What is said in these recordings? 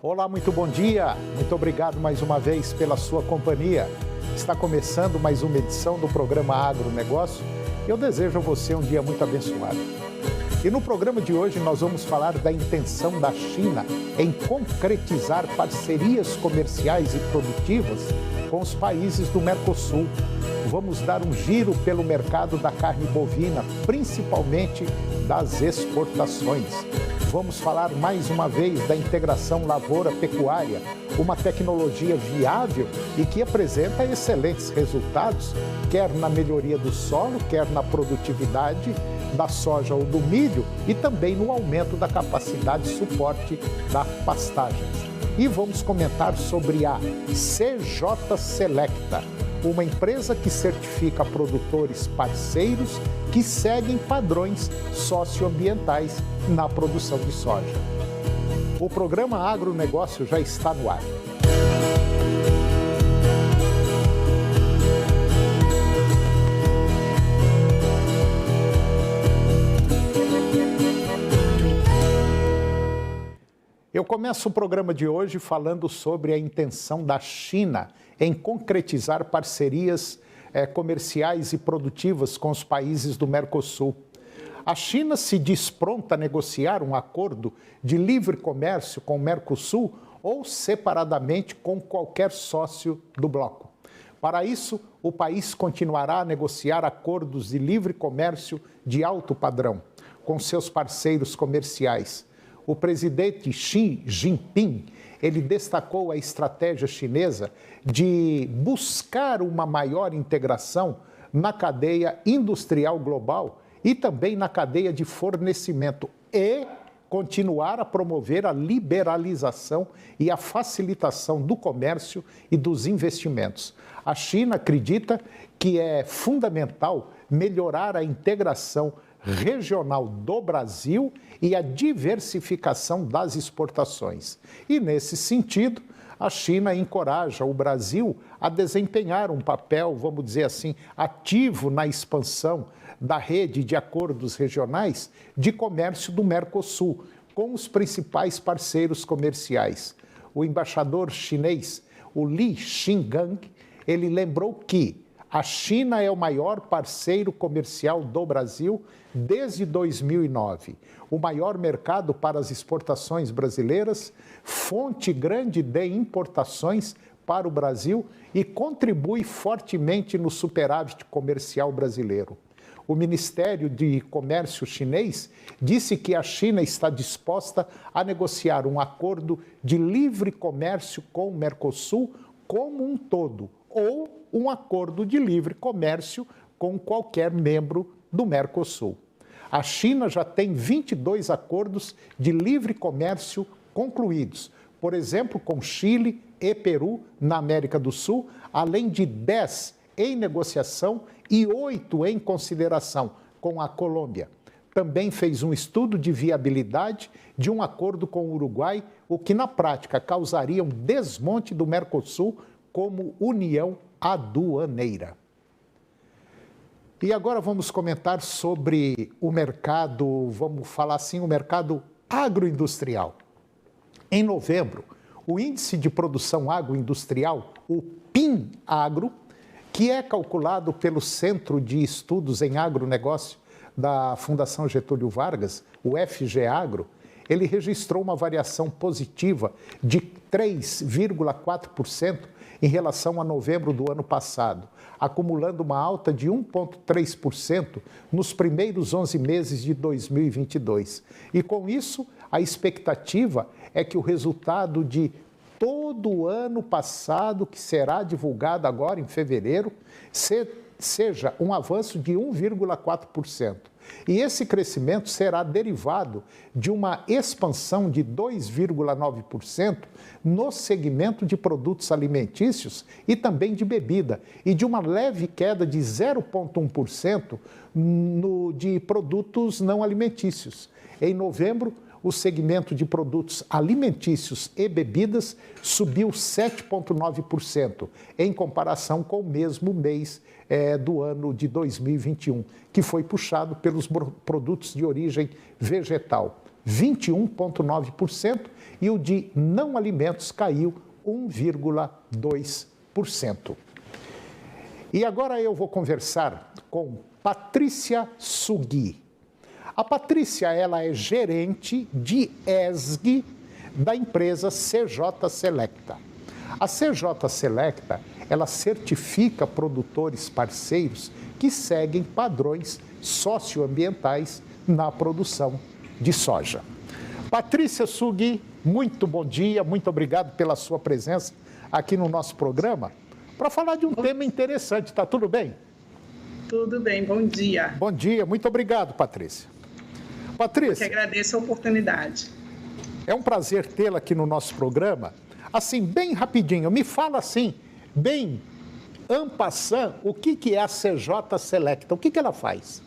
Olá, muito bom dia. Muito obrigado mais uma vez pela sua companhia. Está começando mais uma edição do programa Agronegócio. Eu desejo a você um dia muito abençoado. E no programa de hoje nós vamos falar da intenção da China em concretizar parcerias comerciais e produtivas com os países do Mercosul. Vamos dar um giro pelo mercado da carne bovina, principalmente das exportações. Vamos falar mais uma vez da integração lavoura-pecuária, uma tecnologia viável e que apresenta excelentes resultados, quer na melhoria do solo, quer na produtividade da soja ou do milho e também no aumento da capacidade de suporte das pastagens. E vamos comentar sobre a CJ Selecta, uma empresa que certifica produtores parceiros que seguem padrões socioambientais na produção de soja. O programa Agronegócio já está no ar. Eu começo o programa de hoje falando sobre a intenção da China em concretizar parcerias comerciais e produtivas com os países do Mercosul. A China se diz pronta a negociar um acordo de livre comércio com o Mercosul ou separadamente com qualquer sócio do bloco. Para isso, o país continuará a negociar acordos de livre comércio de alto padrão com seus parceiros comerciais. O presidente Xi Jinping, ele destacou a estratégia chinesa de buscar uma maior integração na cadeia industrial global e também na cadeia de fornecimento e continuar a promover a liberalização e a facilitação do comércio e dos investimentos. A China acredita que é fundamental melhorar a integração regional do Brasil e a diversificação das exportações. E, nesse sentido, a China encoraja o Brasil a desempenhar um papel, vamos dizer assim, ativo na expansão da rede de acordos regionais de comércio do Mercosul, com os principais parceiros comerciais. O embaixador chinês, o Li Xingang, ele lembrou que a China é o maior parceiro comercial do Brasil desde 2009, o maior mercado para as exportações brasileiras, fonte grande de importações para o Brasil e contribui fortemente no superávit comercial brasileiro. O Ministério de Comércio chinês disse que a China está disposta a negociar um acordo de livre comércio com o Mercosul como um todo, ou um acordo de livre comércio com qualquer membro do Mercosul. A China já tem 22 acordos de livre comércio concluídos, por exemplo, com Chile e Peru, na América do Sul, além de 10 em negociação e 8 em consideração com a Colômbia. Também fez um estudo de viabilidade de um acordo com o Uruguai, o que na prática causaria um desmonte do Mercosul como união aduaneira. E agora vamos comentar sobre o mercado, vamos falar assim, o mercado agroindustrial. Em novembro, o Índice de Produção Agroindustrial, o PIN-Agro, que é calculado pelo Centro de Estudos em Agronegócio da Fundação Getúlio Vargas, o FGAgro, ele registrou uma variação positiva de 3,4% em relação a novembro do ano passado, acumulando uma alta de 1,3% nos primeiros 11 meses de 2022. E com isso, a expectativa é que o resultado de todo o ano passado, que será divulgado agora em fevereiro, seja um avanço de 1,4%. E esse crescimento será derivado de uma expansão de 2,9% no segmento de produtos alimentícios e também de bebida, e de uma leve queda de 0,1% de produtos não alimentícios. Em novembro, o segmento de produtos alimentícios e bebidas subiu 7,9%, em comparação com o mesmo mês do ano de 2021, que foi puxado pelos produtos de origem vegetal. 21,9% e o de não alimentos caiu 1,2%. E agora eu vou conversar com Patrícia Sughi. A Patrícia, ela é gerente de ESG da empresa CJ Selecta. A CJ Selecta, ela certifica produtores parceiros que seguem padrões socioambientais na produção de soja. Patrícia Sughi, muito bom dia, muito obrigado pela sua presença aqui no nosso programa para falar de um tema interessante. Está tudo bem? Tudo bem, bom dia. Bom dia, muito obrigado, Patrícia. Patrícia, eu que agradeço a oportunidade. É um prazer tê-la aqui no nosso programa. Assim, bem rapidinho, me fala assim, bem en passant, o que é a CJ Selecta? O que ela faz?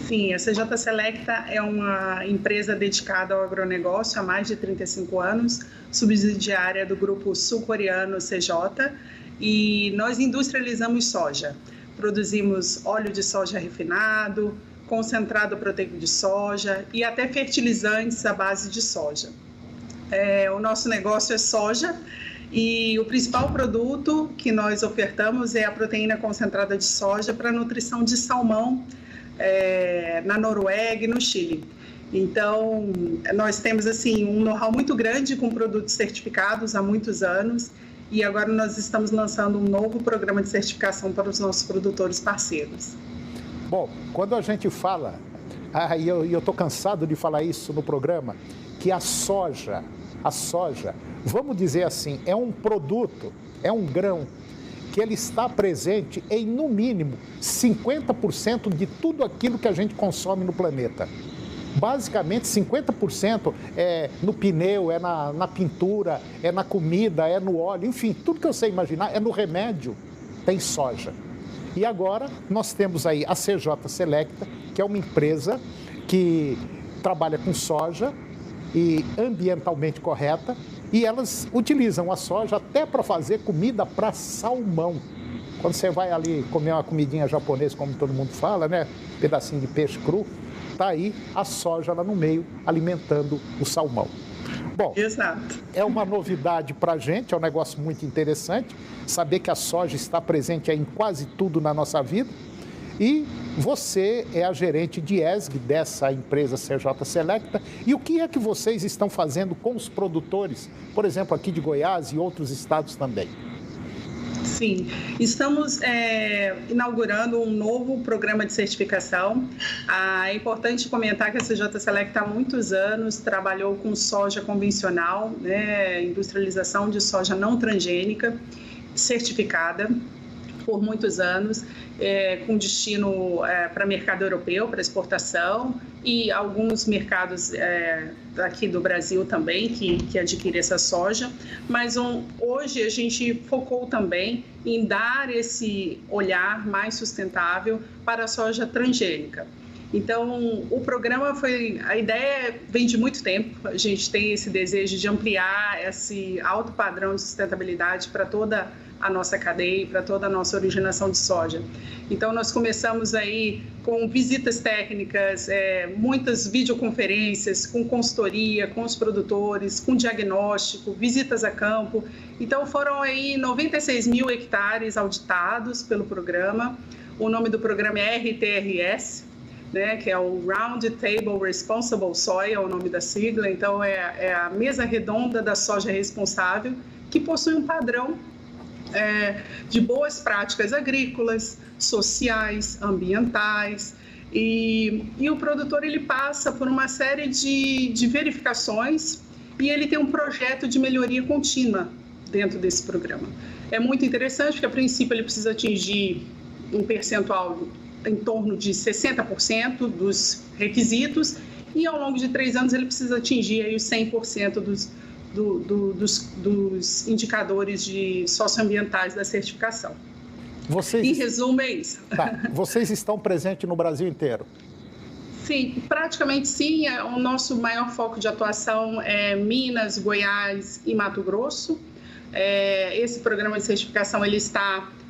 Sim, a CJ Selecta é uma empresa dedicada ao agronegócio há mais de 35 anos, subsidiária do grupo sul-coreano CJ, e nós industrializamos soja. Produzimos óleo de soja refinado, concentrado proteico de soja e até fertilizantes à base de soja. O nosso negócio é soja e o principal produto que nós ofertamos é a proteína concentrada de soja para nutrição de salmão na Noruega e no Chile. Então, nós temos assim um know-how muito grande com produtos certificados há muitos anos e agora nós estamos lançando um novo programa de certificação para os nossos produtores parceiros. Bom, quando a gente fala, e eu estou cansado de falar isso no programa, que a soja, vamos dizer assim, é um produto, é um grão, que ele está presente em, no mínimo, 50% de tudo aquilo que a gente consome no planeta. Basicamente, 50% é no pneu, é na pintura, é na comida, é no óleo, enfim, tudo que eu sei imaginar, é no remédio, tem soja. E agora nós temos aí a CJ Selecta, que é uma empresa que trabalha com soja e ambientalmente correta, e elas utilizam a soja até para fazer comida para salmão. Quando você vai ali comer uma comidinha japonesa, como todo mundo fala, né? Pedacinho de peixe cru, tá aí a soja lá no meio alimentando o salmão. Bom, exato. É uma novidade para a gente, é um negócio muito interessante, saber que a soja está presente em quase tudo na nossa vida. E você é a gerente de ESG dessa empresa CJ Selecta. E o que é que vocês estão fazendo com os produtores, por exemplo, aqui de Goiás e outros estados também? Sim, estamos inaugurando um novo programa de certificação. É importante comentar que a CJ Selecta há muitos anos trabalhou com soja convencional, né, industrialização de soja não transgênica, certificada por muitos anos, com destino para mercado europeu, para exportação, e alguns mercados aqui do Brasil também que adquirem essa soja. Mas hoje a gente focou também em dar esse olhar mais sustentável para a soja transgênica. Então, o programa a ideia vem de muito tempo, a gente tem esse desejo de ampliar esse alto padrão de sustentabilidade para toda a nossa cadeia, para toda a nossa originação de soja. Então, nós começamos aí com visitas técnicas, muitas videoconferências, com consultoria, com os produtores, com diagnóstico, visitas a campo. Então, foram aí 96 mil hectares auditados pelo programa. O nome do programa é RTRS, né, que é o Round Table Responsible Soy, é o nome da sigla. Então, é a mesa redonda da soja responsável, que possui um padrão de boas práticas agrícolas, sociais, ambientais, e o produtor ele passa por uma série de verificações e ele tem um projeto de melhoria contínua dentro desse programa. É muito interessante porque, a princípio, ele precisa atingir um percentual em torno de 60% dos requisitos e, ao longo de 3 anos, ele precisa atingir aí os 100% dos indicadores socioambientais da certificação. Em resumo, é isso. Tá. Vocês estão presentes no Brasil inteiro? Sim, praticamente sim. O nosso maior foco de atuação é Minas, Goiás e Mato Grosso. Esse programa de certificação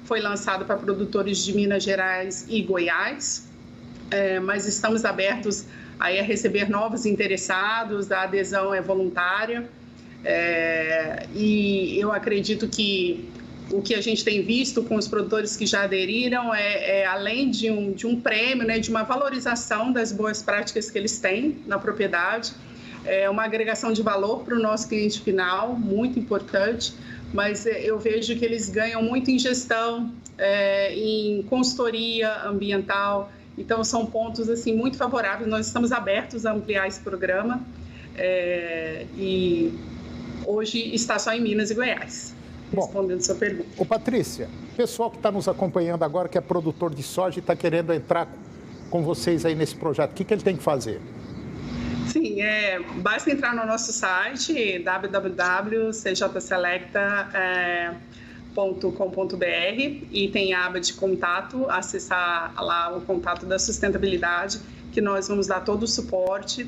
foi lançado para produtores de Minas Gerais e Goiás, mas estamos abertos aí a receber novos interessados, a adesão é voluntária. E eu acredito que o que a gente tem visto com os produtores que já aderiram além de um prêmio, né, de uma valorização das boas práticas que eles têm na propriedade, uma agregação de valor para o nosso cliente final, muito importante, mas eu vejo que eles ganham muito em gestão, em consultoria ambiental, então são pontos assim, muito favoráveis. Nós estamos abertos a ampliar esse programa e hoje está só em Minas e Goiás. Respondendo a sua pergunta. Ô Patrícia, o pessoal que está nos acompanhando agora, que é produtor de soja e está querendo entrar com vocês aí nesse projeto, o que ele tem que fazer? Sim, basta entrar no nosso site www.cjselecta.com.br e tem a aba de contato, acessar lá o contato da sustentabilidade, que nós vamos dar todo o suporte.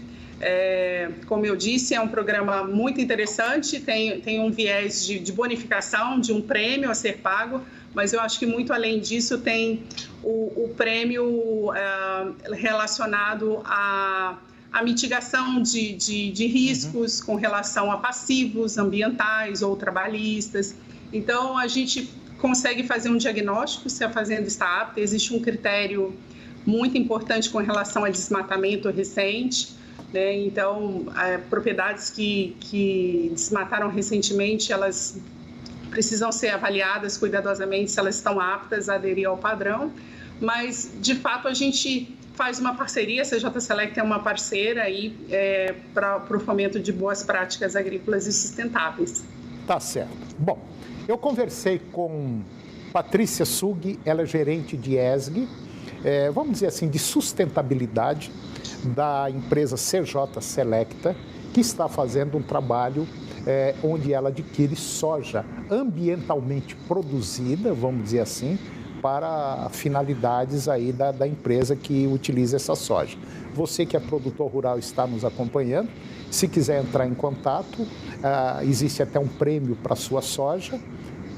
Como eu disse, é um programa muito interessante, tem um viés de bonificação, de um prêmio a ser pago, mas eu acho que muito além disso tem o prêmio relacionado à mitigação de riscos com relação a passivos ambientais ou trabalhistas. Então, a gente consegue fazer um diagnóstico se a fazenda está apta. Existe um critério muito importante com relação a desmatamento recente, né? Então, propriedades que desmataram recentemente, elas precisam ser avaliadas cuidadosamente se elas estão aptas a aderir ao padrão, mas, de fato, a gente faz uma parceria, a CJ Select é uma parceira aí para o fomento de boas práticas agrícolas e sustentáveis. Tá certo. Bom, eu conversei com Patrícia Sughi, ela é gerente de ESG, vamos dizer assim, de sustentabilidade da empresa CJ Selecta, que está fazendo um trabalho onde ela adquire soja ambientalmente produzida, vamos dizer assim, para finalidades aí da empresa que utiliza essa soja. Você que é produtor rural está nos acompanhando, se quiser entrar em contato, existe até um prêmio para a sua soja,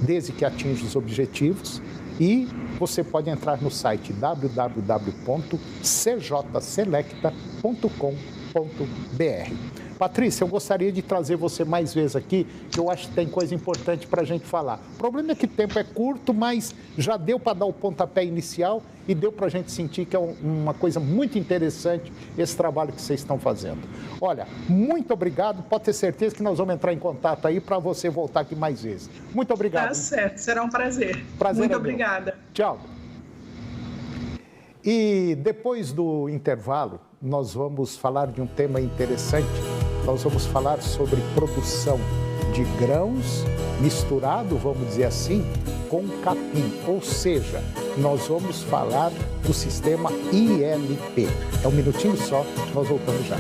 desde que atinja os objetivos, e você pode entrar no site www.cjselecta.com.br. Patrícia, eu gostaria de trazer você mais vezes aqui, que eu acho que tem coisa importante para a gente falar. O problema é que o tempo é curto, mas já deu para dar o pontapé inicial e deu para a gente sentir que é uma coisa muito interessante esse trabalho que vocês estão fazendo. Olha, muito obrigado, pode ter certeza que nós vamos entrar em contato aí para você voltar aqui mais vezes. Muito obrigado. Tá certo, será um prazer. Prazer. Muito obrigada. Tchau. E depois do intervalo, nós vamos falar de um tema interessante. Nós vamos falar sobre produção de grãos misturado, vamos dizer assim, com capim. Ou seja, nós vamos falar do sistema ILP. É um minutinho só, nós voltamos já.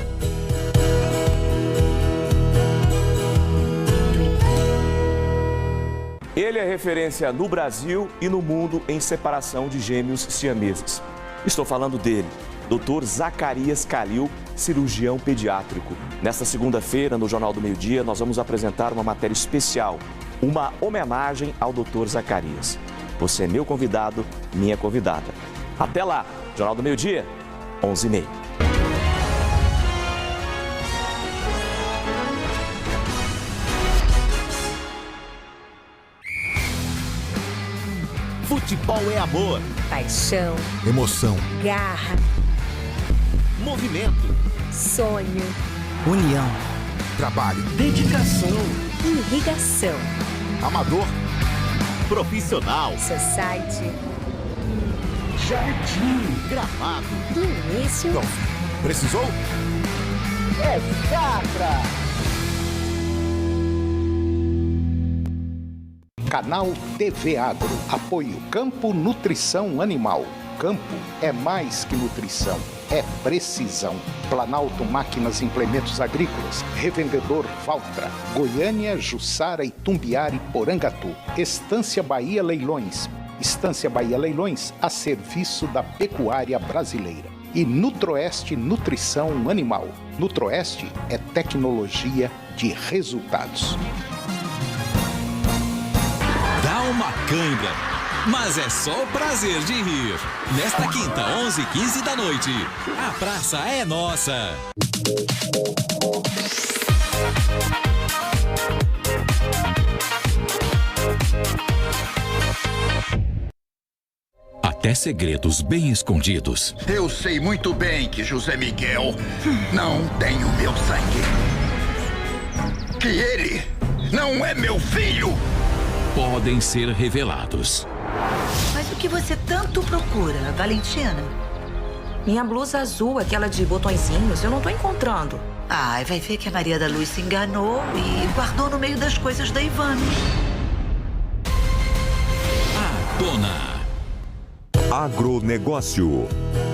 Ele é referência no Brasil e no mundo em separação de gêmeos siameses. Estou falando dele, Dr. Zacarias Calil, cirurgião pediátrico. Nesta segunda-feira, no Jornal do Meio-Dia, nós vamos apresentar uma matéria especial, uma homenagem ao Dr. Zacarias. Você é meu convidado, minha convidada. Até lá, Jornal do Meio-Dia, 11h30. Futebol é amor, paixão, emoção, garra, movimento, sonho, união, trabalho, dedicação, irrigação, amador, profissional, society, jardim, gramado, do início. Então, precisou? É Capra! Canal TV Agro. Apoio Campo Nutrição Animal. Campo é mais que nutrição, é precisão. Planalto Máquinas e Implementos Agrícolas. Revendedor Valtra. Goiânia, Jussara, Itumbiara e Porangatu. Estância Bahia Leilões. Estância Bahia Leilões a serviço da pecuária brasileira. E Nutroeste Nutrição Animal. Nutroeste é tecnologia de resultados. Dá uma cãibra, mas é só o prazer de rir. Nesta quinta, 11h15 da noite, a praça é nossa. Até segredos bem escondidos. Eu sei muito bem que José Miguel não tem o meu sangue. Que ele não é meu filho. Podem ser revelados. Mas o que você tanto procura, Valentina? Minha blusa azul, aquela de botõezinhos, eu não tô encontrando. Ai, vai ver que a Maria da Luz se enganou e guardou no meio das coisas da Ivane. A Dona. Agronegócio.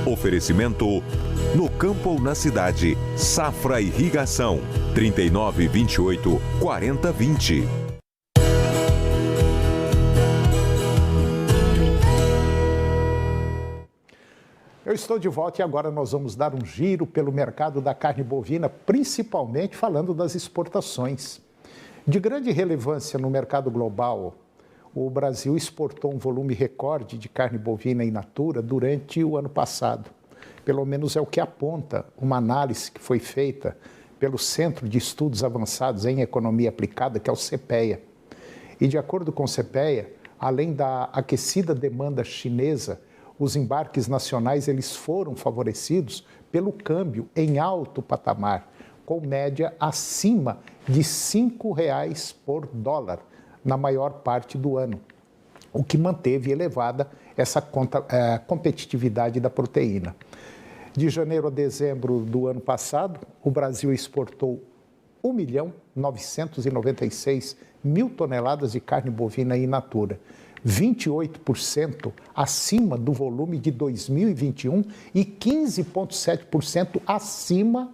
Oferecimento no campo ou na cidade. Safra Irrigação. 3928 4020. Eu estou de volta e agora nós vamos dar um giro pelo mercado da carne bovina, principalmente falando das exportações. De grande relevância no mercado global, o Brasil exportou um volume recorde de carne bovina in natura durante o ano passado. Pelo menos é o que aponta uma análise que foi feita pelo Centro de Estudos Avançados em Economia Aplicada, que é o CEPEA. E de acordo com o CEPEA, além da aquecida demanda chinesa, os embarques nacionais eles foram favorecidos pelo câmbio em alto patamar, com média acima de R$ 5,00 por dólar na maior parte do ano, o que manteve elevada essa competitividade da proteína. De janeiro a dezembro do ano passado, o Brasil exportou 1.996.000 toneladas de carne bovina in natura, 28% acima do volume de 2021 e 15,7% acima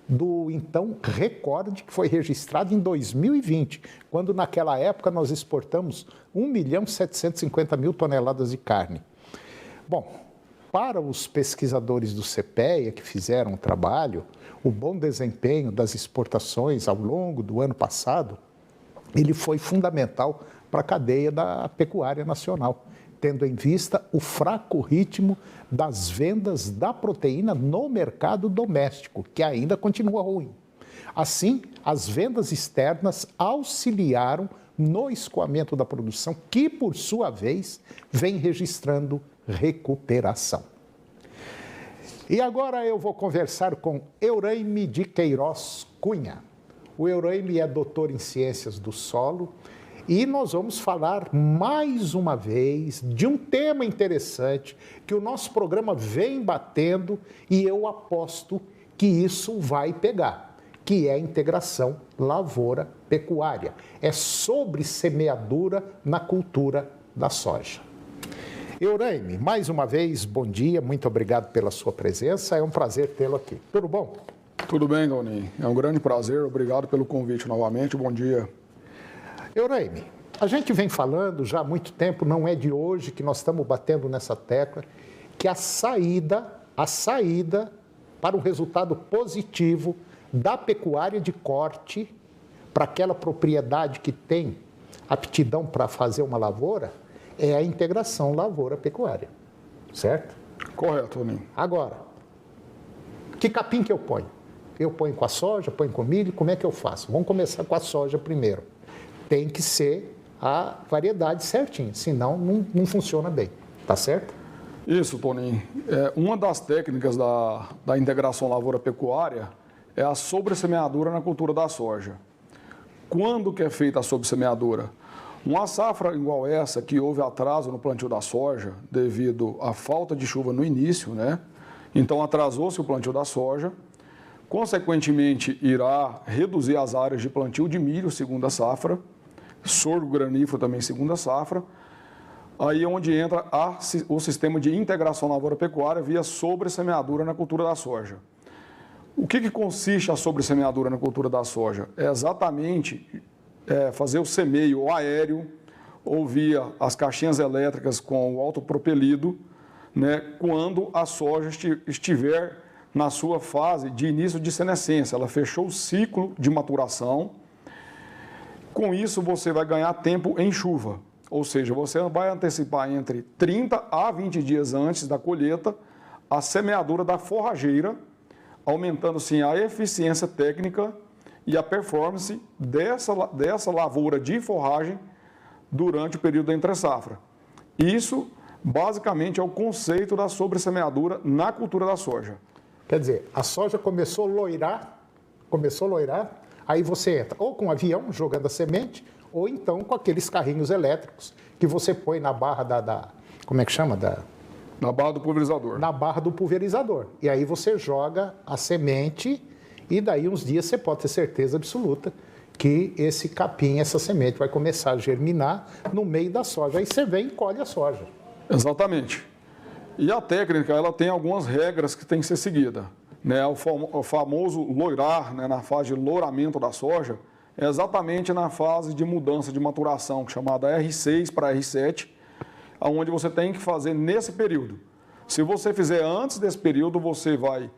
do, então, recorde que foi registrado em 2020, quando naquela época nós exportamos 1.750.000 toneladas de carne. Bom, para os pesquisadores do CEPEA que fizeram o trabalho, o bom desempenho das exportações ao longo do ano passado, ele foi fundamental para a cadeia da pecuária nacional, tendo em vista o fraco ritmo das vendas da proteína no mercado doméstico, que ainda continua ruim. Assim, as vendas externas auxiliaram no escoamento da produção, que, por sua vez, vem registrando recuperação. E agora eu vou conversar com Euraime de Queiroz Cunha. O Euraime é doutor em Ciências do Solo e nós vamos falar mais uma vez de um tema interessante que o nosso programa vem batendo e eu aposto que isso vai pegar, que é a integração lavoura-pecuária. É sobre semeadura na cultura da soja. Euraime, mais uma vez, bom dia, muito obrigado pela sua presença, é um prazer tê-lo aqui. Tudo bom? Tudo bem, Gauninho. É um grande prazer, obrigado pelo convite novamente, bom dia. Euraime, a gente vem falando já há muito tempo, não é de hoje que nós estamos batendo nessa tecla, que a saída para um resultado positivo da pecuária de corte para aquela propriedade que tem aptidão para fazer uma lavoura é a integração lavoura-pecuária, certo? Correto, Toninho. Agora, que capim que eu ponho? Eu ponho com a soja, ponho com milho, como é que eu faço? Vamos começar com a soja primeiro. Tem que ser a variedade certinha, senão não funciona bem, tá certo? Isso, Toninho. Uma das técnicas da integração lavoura-pecuária é a sobressemeadura na cultura da soja. Quando que é feita a sobressemeadura? Uma safra igual essa, que houve atraso no plantio da soja devido à falta de chuva no início, né? Então atrasou-se o plantio da soja, consequentemente irá reduzir as áreas de plantio de milho, segunda safra, sorgo granífero também, segunda safra. Aí é onde entra o sistema de integração lavoura-pecuária via sobressemeadura na cultura da soja. O que consiste a sobressemeadura na cultura da soja? É exatamente fazer o semeio ou aéreo ou via as caixinhas elétricas com o autopropelido, né, quando a soja estiver na sua fase de início de senescência. Ela fechou o ciclo de maturação. Com isso, você vai ganhar tempo em chuva. ou seja, você vai antecipar entre 30 a 20 dias antes da colheita a semeadura da forrageira, aumentando sim a eficiência técnica e a performance dessa lavoura de forragem durante o período da entre-safra. Isso, basicamente, é o conceito da sobressemeadura na cultura da soja. Quer dizer, a soja começou a loirar, aí você entra ou com um avião jogando a semente, ou então com aqueles carrinhos elétricos que você põe na barra como é que chama? Na barra do pulverizador. Na barra do pulverizador. E aí você joga a semente e daí uns dias você pode ter certeza absoluta que esse capim, essa semente vai começar a germinar no meio da soja. Aí você vem e colhe a soja. Exatamente. E a técnica, ela tem algumas regras que tem que ser seguida. Né? O famoso loirar, né, na fase de louramento da soja, é exatamente na fase de mudança de maturação, chamada R6 para R7, onde você tem que fazer nesse período. Se você fizer antes desse período, você vai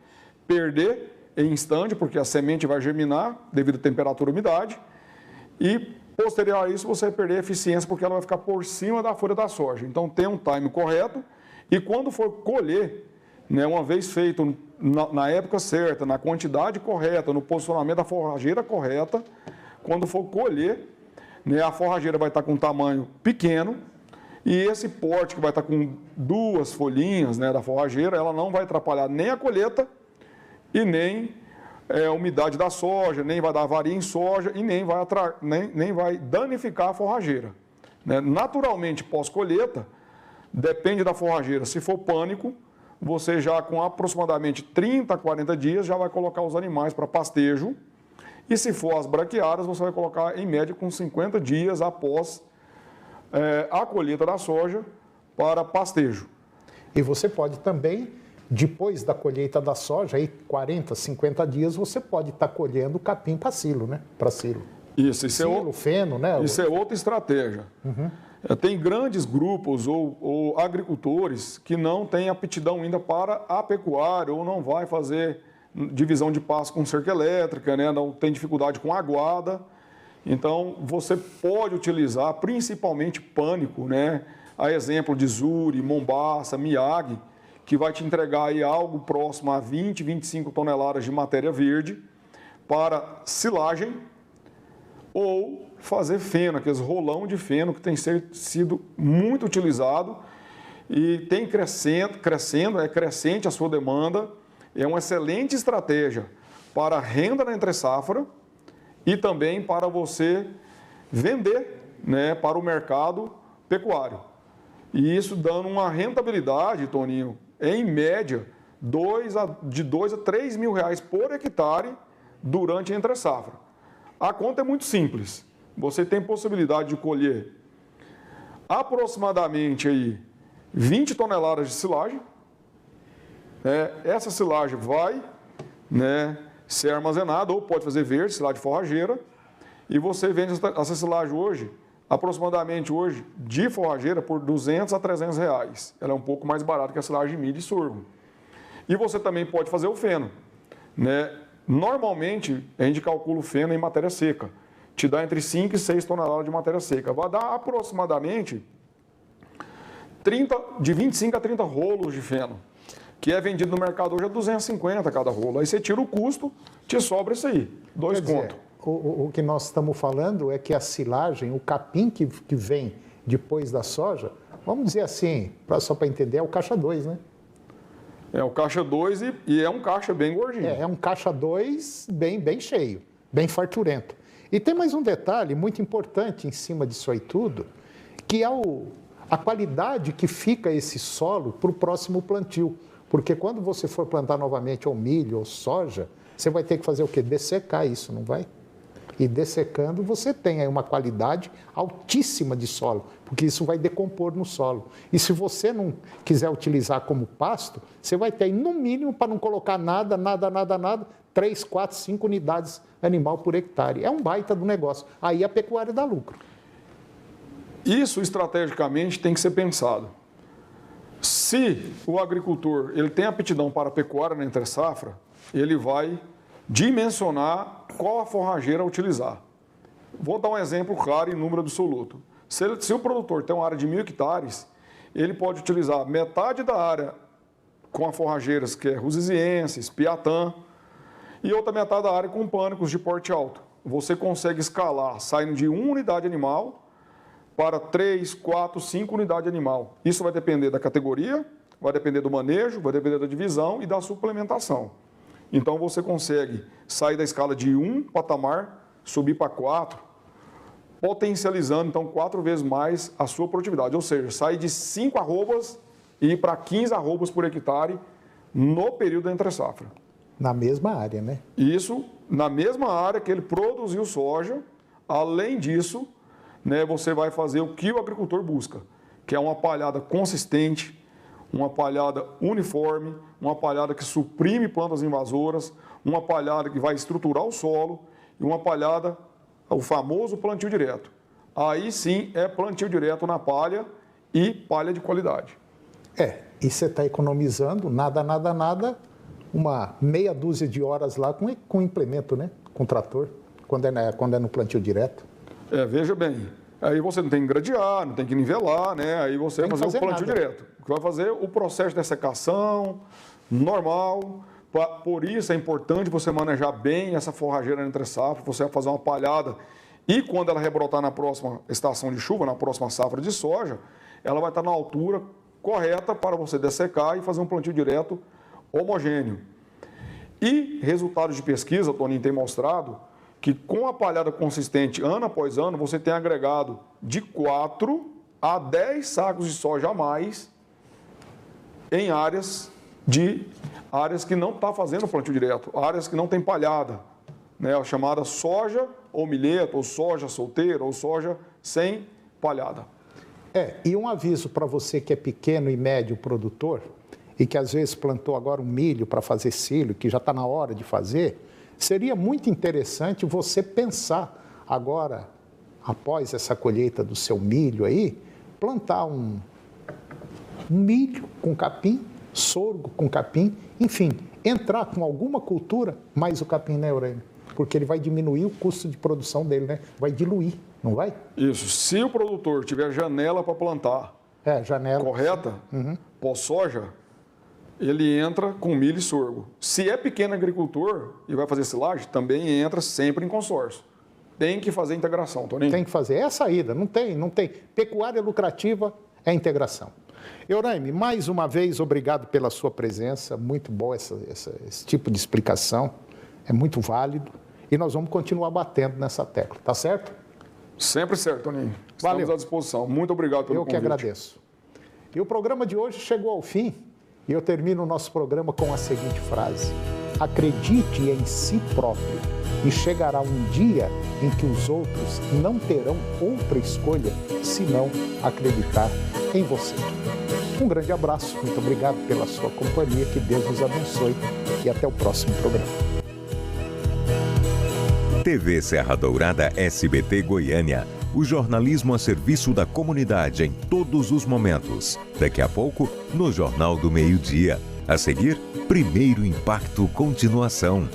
perder em instante, porque a semente vai germinar devido à temperatura e umidade, e posterior a isso você vai perder eficiência, porque ela vai ficar por cima da folha da soja. Então tem um time correto, e quando for colher, né, uma vez feito na época certa, na quantidade correta, no posicionamento da forrageira correta, quando for colher, né, a forrageira vai estar com um tamanho pequeno, e esse porte que vai estar com 2 folhinhas, né, da forrageira, ela não vai atrapalhar nem a colheita e nem a umidade da soja, nem vai dar avaria em soja e nem vai danificar a forrageira. Né? Naturalmente, pós-colheita, depende da forrageira. Se for pânico, você já com aproximadamente 30 a 40 dias já vai colocar os animais para pastejo. E se for as braquiárias, você vai colocar em média com 50 dias após a colheita da soja para pastejo. E você pode também, depois da colheita da soja, aí 40, 50 dias, você pode estar colhendo capim para silo, né? Para silo. Isso silo, feno, né? Isso é outra estratégia. Uhum. Tem grandes grupos ou agricultores que não têm aptidão ainda para a pecuária ou não vai fazer divisão de pasto com cerca elétrica, né? Não tem dificuldade com aguada. Então, você pode utilizar principalmente pânico, né? A exemplo de Zuri, Mombaça, Miyagi, que vai te entregar aí algo próximo a 20, 25 toneladas de matéria verde para silagem ou fazer feno, aqueles rolão de feno que tem sido muito utilizado e tem crescente a sua demanda. É uma excelente estratégia para a renda na entre-safra e também para você vender, né, para o mercado pecuário. E isso dando uma rentabilidade, Toninho, em média, de 2 a 3 mil reais por hectare durante a entre-safra. A conta é muito simples. Você tem possibilidade de colher aproximadamente aí 20 toneladas de silagem. Essa silagem vai, né, ser armazenada ou pode fazer verde, silagem forrageira. E você vende essa silagem hoje, aproximadamente hoje, de forrageira por 200 a 300 reais. Ela é um pouco mais barata que a silagem de milho e sorgo. E você também pode fazer o feno. Né? Normalmente, a gente calcula o feno em matéria seca. Te dá entre 5 e 6 toneladas de matéria seca. Vai dar aproximadamente de 25 a 30 rolos de feno, que é vendido no mercado hoje a 250 cada rolo. Aí você tira o custo, te sobra isso aí, 2 contos. O que nós estamos falando é que a silagem, o capim que vem depois da soja, vamos dizer assim, só para entender, é o caixa 2, né? É o caixa 2 e é um caixa bem gordinho. É um caixa 2 bem cheio, bem farturento. E tem mais um detalhe muito importante em cima disso aí tudo, que é a qualidade que fica esse solo para o próximo plantio. Porque quando você for plantar novamente ou milho ou soja, você vai ter que fazer o quê? Dessecar isso, não vai? E dessecando você tem aí uma qualidade altíssima de solo, porque isso vai decompor no solo. E se você não quiser utilizar como pasto, você vai ter, no mínimo, para não colocar nada, 3, 4, 5 unidades animal por hectare. É um baita do negócio. Aí a pecuária dá lucro. Isso, estrategicamente, tem que ser pensado. Se o agricultor ele tem aptidão para a pecuária na entre-safra, ele vai dimensionar qual a forrageira a utilizar. Vou dar um exemplo claro em número absoluto. Se o produtor tem uma área de 1.000 hectares, ele pode utilizar metade da área com as forrageiras, que é Rusiziensis, Piatã, e outra metade da área com pânicos de porte alto. Você consegue escalar, saindo de 1 unidade animal para 3, 4, 5 unidades animal. Isso vai depender da categoria, vai depender do manejo, vai depender da divisão e da suplementação. Então você consegue sair da escala de 1 patamar, subir para 4, potencializando então 4 vezes mais a sua produtividade. Ou seja, sair de 5 arrobas e ir para 15 arrobas por hectare no período da entre-safra. Na mesma área, né? Isso, na mesma área que ele produziu soja. Além disso, né, você vai fazer o que o agricultor busca, que é uma palhada consistente, uma palhada uniforme, uma palhada que suprime plantas invasoras, uma palhada que vai estruturar o solo e uma palhada, o famoso plantio direto. Aí sim é plantio direto na palha e palha de qualidade. E você está economizando nada, uma meia dúzia de horas lá com implemento, né? Com trator, quando é no plantio direto. Veja bem, aí você não tem que gradear, não tem que nivelar, né? Aí você vai fazer o plantio direto. Que vai fazer o processo de dessecação normal. Por isso é importante você manejar bem essa forrageira entre safra, você vai fazer uma palhada e quando ela rebrotar na próxima estação de chuva, na próxima safra de soja, ela vai estar na altura correta para você dessecar e fazer um plantio direto homogêneo. E resultados de pesquisa, Toninho, tem mostrado que com a palhada consistente ano após ano, você tem agregado de 4 a 10 sacos de soja a mais em áreas que não está fazendo plantio direto, áreas que não tem palhada, né? A chamada soja ou milheto, ou soja solteira, ou soja sem palhada. E um aviso para você que é pequeno e médio produtor e que às vezes plantou agora um milho para fazer silho, que já está na hora de fazer, seria muito interessante você pensar agora, após essa colheita do seu milho aí, plantar um milho com capim, sorgo com capim, enfim, entrar com alguma cultura mais o capim, né, Eurênio? Porque ele vai diminuir o custo de produção dele, né? Vai diluir, não vai? Isso. Se o produtor tiver janela para plantar janela correta, pós-soja, ele entra com milho e sorgo. Se é pequeno agricultor e vai fazer silagem, também entra sempre em consórcio. Tem que fazer integração, Toninho. Tem que fazer. É a saída, não tem. Pecuária lucrativa é integração. Euraime, mais uma vez, obrigado pela sua presença. Muito bom esse tipo de explicação. É muito válido. E nós vamos continuar batendo nessa tecla, tá certo? Sempre certo, Toninho. Valeu. Estamos à disposição. Muito obrigado pelo convite. Eu que agradeço. E o programa de hoje chegou ao fim. E eu termino o nosso programa com a seguinte frase: acredite em si próprio e chegará um dia em que os outros não terão outra escolha senão acreditar em você. Um grande abraço, muito obrigado pela sua companhia, que Deus nos abençoe e até o próximo programa. TV Serra Dourada SBT Goiânia. O jornalismo a serviço da comunidade em todos os momentos. Daqui a pouco, no Jornal do Meio-Dia. A seguir, Primeiro Impacto Continuação.